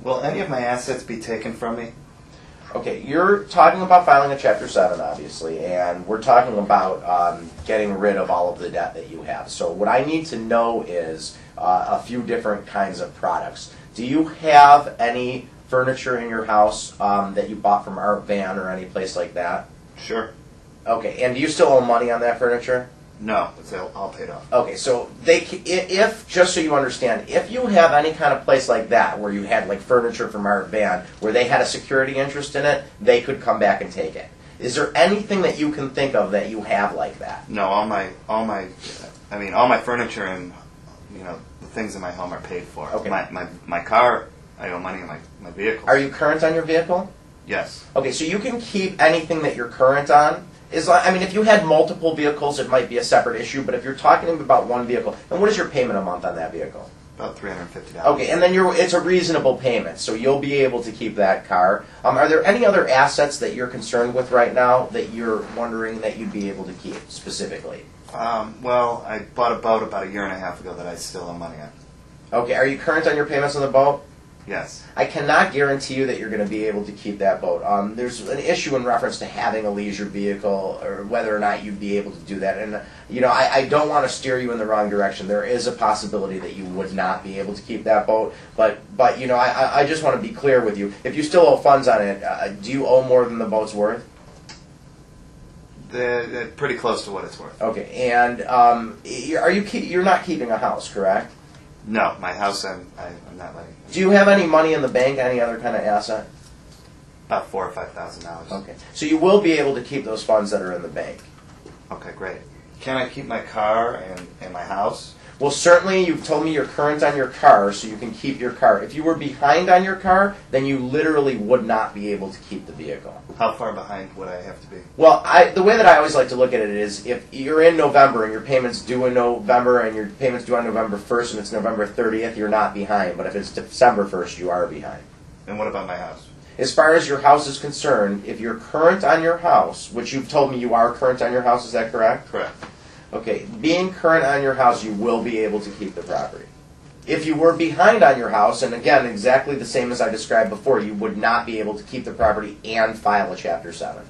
Will any of my assets be taken from me? Okay, you're talking about filing a Chapter 7, obviously, and we're talking about getting rid of all of the debt that you have. So what I need to know is a few different kinds of products. Do you have any furniture in your house that you bought from Art Van or any place like that? Sure. Okay, and do you still owe money on that furniture? No, it's all paid off. Okay, so if just so you understand, if you have any kind of place like that where you had like furniture from Art Van where they had a security interest in it, they could come back and take it. Is there anything that you can think of that you have like that? No, all my furniture and the things in my home are paid for. Okay. My car, I owe money on my vehicle. Are you current on your vehicle? Yes. Okay, so you can keep anything that you're current on. If you had multiple vehicles, it might be a separate issue, but if you're talking about one vehicle, and what is your payment a month on that vehicle? About $350. Okay, and then it's a reasonable payment, so you'll be able to keep that car. Are there any other assets that you're concerned with right now that you're wondering that you'd be able to keep specifically? Well, I bought a boat about a year and a half ago that I still owe money on. Okay, are you current on your payments on the boat? Yes. I cannot guarantee you that you're going to be able to keep that boat. There's an issue in reference to having a leisure vehicle or whether or not you'd be able to do that. And, I don't want to steer you in the wrong direction. There is a possibility that you would not be able to keep that boat. But I just want to be clear with you. If you still owe funds on it, do you owe more than the boat's worth? They're pretty close to what it's worth. Okay, and you're not keeping a house, correct? No, my house I'm not letting. Do you have any money in the bank, any other kind of asset? About $4,000 or $5,000. Okay, so you will be able to keep those funds that are in the bank. Okay, great. Can I keep my car and my house? Well, certainly you've told me you're current on your car, so you can keep your car. If you were behind on your car, then you literally would not be able to keep the vehicle. How far behind would I have to be? Well, the way that I always like to look at it is if you're in November and your payment's due in November and your payment's due on November 1st and it's November 30th, you're not behind. But if it's December 1st, you are behind. And what about my house? As far as your house is concerned, if you're current on your house, which you've told me you are current on your house, is that correct? Correct. Okay, being current on your house, you will be able to keep the property. If you were behind on your house, and again, exactly the same as I described before, you would not be able to keep the property and file a Chapter 7.